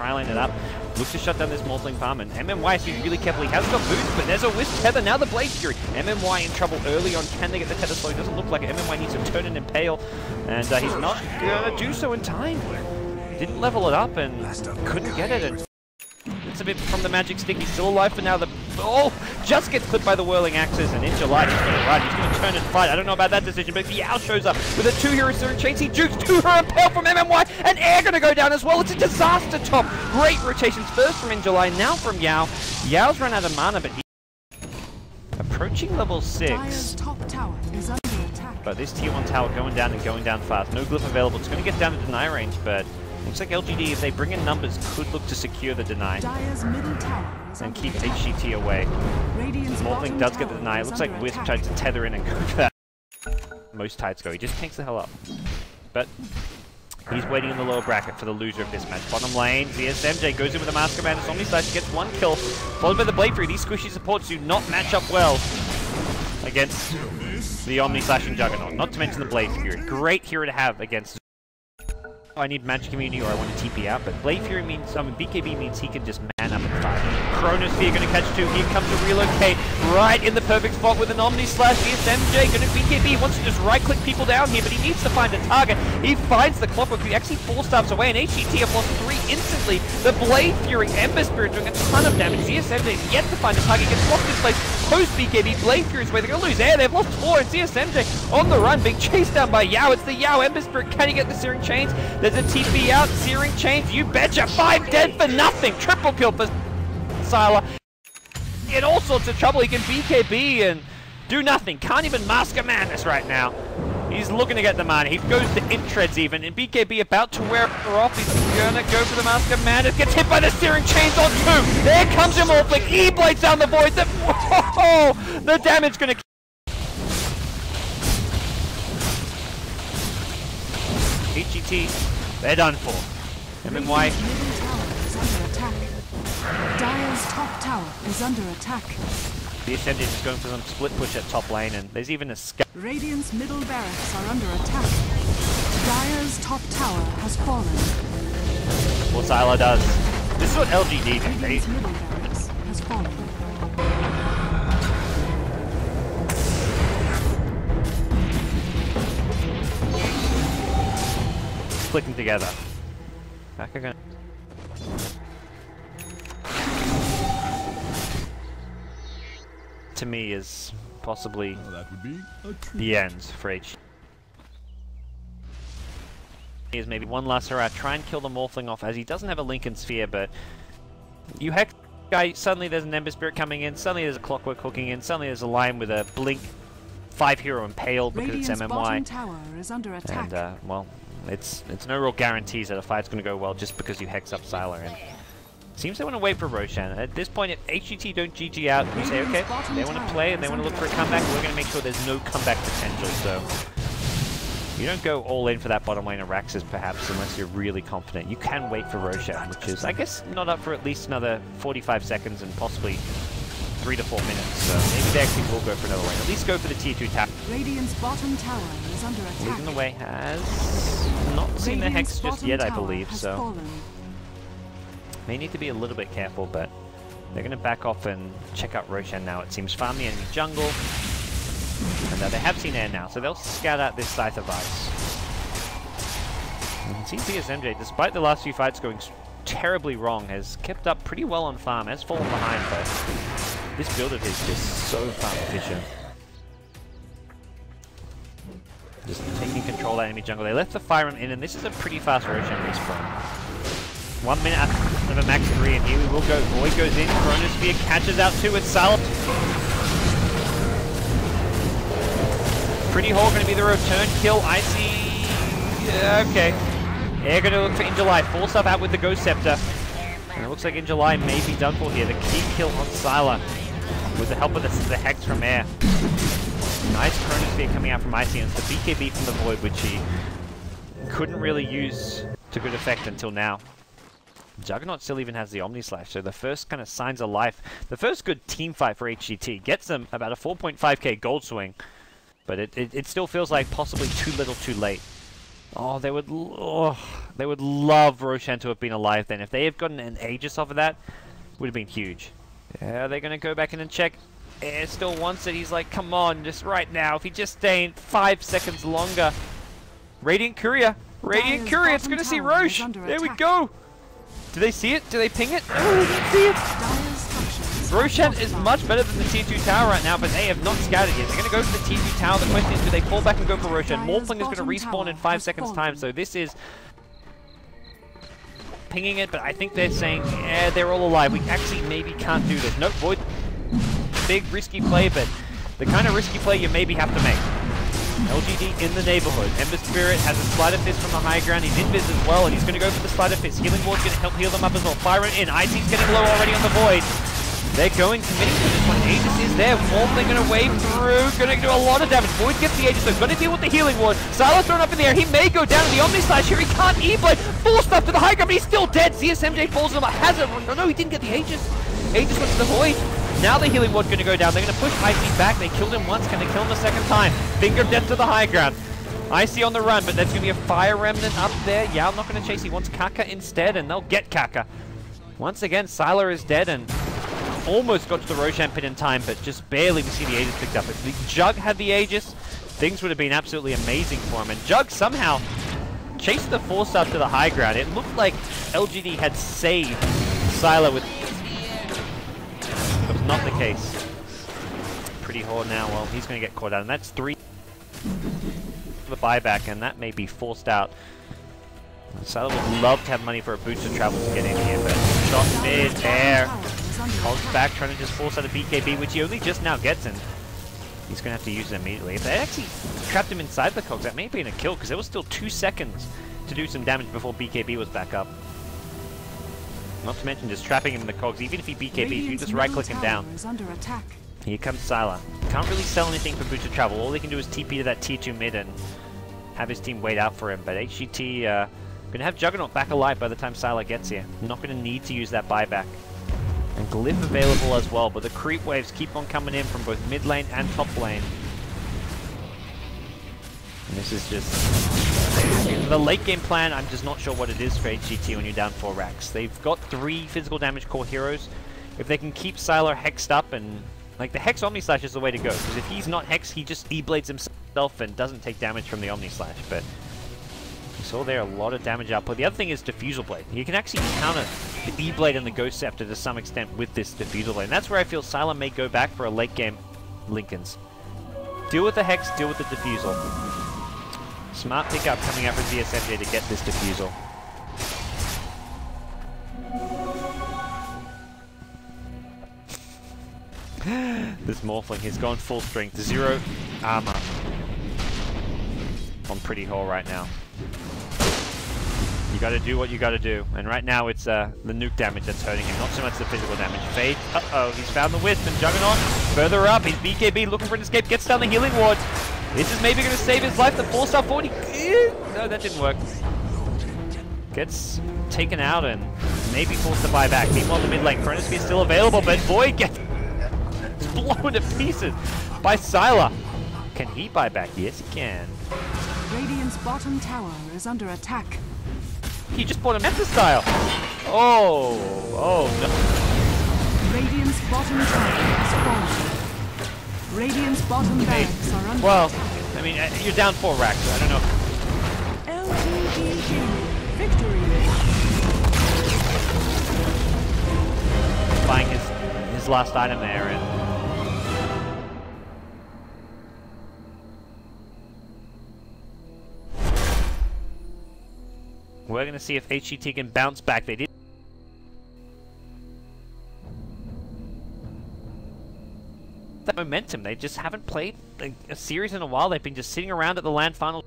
try line it up. Look to shut down this Morphling farm, and MMY has to be really careful. He has got boots, but there's a Wisp tether. Now the Blade Fury. MMY in trouble early on. Can they get the tether slow? It doesn't look like it. MMY needs to turn and impale, and he's not going to do so in time. Didn't level it up and couldn't get it. And it's a bit from the magic stick. He's still alive for now. The just gets clipped by the whirling axes, and in July he's going to run. He's going to turn and fight. I don't know about that decision, but Yao shows up with a 2-hero Searing Chains. He jukes 2-hero Impale from MMY, and Air going to go down as well. It's a disaster top. Great rotations first from in July, now from Yao. Yao's run out of mana, but he approaching level 6. Top tower is under attack. But this tier 1 tower going down and going down fast. No glyph available. It's going to get down to deny range, but looks like LGD, if they bring in numbers, could look to secure the deny and keep HGT away. Morphling does get the deny. It looks like Wisp tried to tether in and go for that. Most tides go. He just takes the hell up. But he's waiting in the lower bracket for the loser of this match. Bottom lane, ZSMJ goes in with a Mask of Madness. Omni Slash gets 1 kill, followed by the Blade Fury. These squishy supports do not match up well against the Omni Slashing Juggernaut. Not to mention the Blade Fury. Great hero to have against. I need Magic Community or I want to TP out, but Blade Fury means, BKB means he can just man up and fight. Chronosphere going to catch 2, here comes a relocate, right in the perfect spot with an Omni Slash. SMJ going to BKB, wants to just right click people down here, but he needs to find a target. He finds the Clockwork, he actually 4 stabs away, and HGT have lost 3 instantly. The Blade Fury, Ember Spirit doing a ton of damage. ZSMJ is yet to find a target, gets locked in place, post BKB, Blade Fury's where they're going to lose air, they've lost 4, and ZSMJ on the run, being chased down by Yao. It's the Yao Ember Spirit, can he get the Searing Chains? There's a TP out, Searing Chains, you betcha, 5 dead for nothing, triple kill for Sylar. In all sorts of trouble, he can BKB and do nothing, can't even Mask of Madness right now. He's looking to get the mana, he goes to Intreads even, and BKB about to wear her off, he's gonna go for the Mask of Madness, gets hit by the Searing Chains on 2, there comes your Morphling, he blades down the void, the damage gonna HGT, they're done for. MMY. Dire's top tower is under attack. The Ascendant is going for some split push at top lane, and there's even a scout. Radiant's middle barracks are under attack. Dire's top tower has fallen. What Sylar does. This is what LGD do. Radiant's middle barracks has fallen. Clicking together. Back again. To me is possibly the end for H. Is maybe one last hurrah, try and kill the Morphling off as he doesn't have a Lincoln Sphere, but you hex guy, suddenly there's an Ember Spirit coming in, suddenly there's a Clockwork hooking in, suddenly there's a Lion with a Blink 5-hero Impale because Radiant's it's MMY. bottom tower is under attack. And well, it's no real guarantees that a fight's going to go well just because you hex up Sylar in. Seems they want to wait for Roshan. At this point, if HGT don't GG out, you say, okay, they want to play and they want to look for a comeback, we're going to make sure there's no comeback potential, so you don't go all in for that bottom lane of Raxus, perhaps, unless you're really confident. You can wait for Roshan, which is, I guess, not up for at least another 45 seconds and possibly 3 to 4 minutes, so maybe they actually will go for another lane. At least go for the tier 2 tap. Radiant's bottom tower is under attack. Leading the way has not seen the Hex just yet, I believe, so fallen. May need to be a little bit careful, but they're going to back off and check out Roshan now. It seems farm the enemy jungle, and they have seen air now, so they'll scout out this Scythe of Ice. And CZSMJ, despite the last few fights going terribly wrong, has kept up pretty well on farm, has fallen behind, but this build of his is just so farm efficient. Just taking control of that enemy jungle. They left the Fire in, and this is a pretty fast Roshan respawn. 1 minute after a max 3, and here we will go. Void goes in, Chronosphere catches out 2 with Sylar. Pretty Hawk going to be the return kill. Icy. Yeah, okay. Air going to look for In July. Force up out with the Ghost Scepter. And it looks like In July may be done for here. The key kill on Sylar with the help of the Hex from Air. Nice Chronosphere coming out from Icy, and it's the BKB from the Void, which he couldn't really use to good effect until now. Juggernaut still even has the Omni Slash, so the first kind of signs of life, the first good team fight for HGT gets them about a 4.5k gold swing, but it still feels like possibly too little too late. Oh, they would love Roshan to have been alive then. If they have gotten an Aegis off of that, would have been huge. Yeah, they're going to go back in and check. Air still wants it. He's like, come on, just right now. If he just stayed 5 seconds longer. Radiant Courier. Radiant Courier. It's going to see Roche. There we go. Do they see it? Do they ping it? No, they didn't see it. Roshan is much better than the tier 2 tower right now, but they have not scouted yet. They're going to go for the tier 2 tower. The question is, do they fall back and go for Roshan? Morphling is going to respawn in 5 seconds time, so this is pinging it, but I think they're saying, yeah, they're all alive. We actually maybe can't do this. Nope, Void. Big risky play, but the kind of risky play you maybe have to make. LGD in the neighborhood. Ember Spirit has a Slider Fist from the high ground. He's invis as well, and he's going to go for the Slider Fist. Healing Ward's going to help heal them up as well. Fire it in. Icy's getting low already on the Void. They're going committing to this one. Aegis is there. Morphling going to wave through. Going to do a lot of damage. Void gets the Aegis, so going to deal with the Healing Ward. Sylar thrown up in the air. He may go down to the Omni Slash here. He can't E-Blade. Full stuff to the high ground, but he's still dead. ZSMJ falls on him. Has it. Oh no, he didn't get the Aegis. Aegis went to the Void. Now the Healing Ward's going to go down. They're going to push Icy back. They killed him once. Can they kill him the second time? Finger of Death to the high ground. Icy on the run, but there's going to be a Fire Remnant up there. Yeah, I'm not going to chase. He wants Kaka instead, and they'll get Kaka. Once again, Sylar is dead, and almost got to the Roshan pit in time, but just barely. We see the Aegis picked up. If the Jug had the Aegis, things would have been absolutely amazing for him. And Jug somehow chased the 4-star to the high ground. It looked like LGD had saved Sylar with... That was not the case. Pretty hard now. Well, he's going to get caught out, and that's 3 for the buyback, and that may be forced out. Sylar would love to have money for a boost of travel to get in here, but shot mid-air. Cogs back, trying to just force out a BKB, which he only just now gets in. He's going to have to use it immediately. If they actually trapped him inside the Cogs, that may have been a kill, because there was still 2 seconds to do some damage before BKB was back up. Not to mention just trapping him in the Cogs. Even if he BKBs, you just right-click him down. Here comes Sylar. Can't really sell anything for boost of travel. All they can do is TP to that tier 2 mid and have his team wait out for him. But HGT going to have Juggernaut back alive by the time Sylar gets here. Not going to need to use that buyback. And Glyph available as well, but the creep waves keep on coming in from both mid lane and top lane. And this is just... the late game plan, I'm just not sure what it is for HGT when you're down 4 racks. They've got 3 physical damage core heroes. If they can keep Sylar hexed up and... Like, the Hex Omni Slash is the way to go, because if he's not hexed, he just E-blades himself and doesn't take damage from the Omni Slash, but... You saw there a lot of damage output. The other thing is Diffusal Blade. You can actually counter the E-Blade and the Ghost Scepter to some extent with this Diffusal Blade. And that's where I feel Sylar may go back for a late game Linken's. Deal with the Hex, deal with the Diffusal. Smart pickup coming out from ZSMJ to get this Diffusal. This Morphling has gone full strength. 0 armor on Pretty Hole right now. You gotta do what you gotta do. And right now it's the nuke damage that's hurting him, not so much the physical damage. Fade. Uh-oh, he's found the Wisp, and Juggernaut further up. He's BKB looking for an escape, gets down the Healing Ward. This is maybe gonna save his life. The 4-star 40. No, that didn't work. Gets taken out and maybe forced to buy back. Meanwhile, the mid lane Chronosphere is still available, but Void gets blown to pieces by Sylar. Can he buy back? Yes, he can. Radiant's bottom tower is under attack. He just bought a Meta style. Oh no. Radiant's bottom tower is falling. Radiant's bottom barracks are under Well, attack. I mean, you're down 4 racks, so I don't know. LGD victory. Buying his last item there, and we're going to see if HGT can bounce back. They did. That momentum. They just haven't played a series in a while. They've been just sitting around at the LAN final.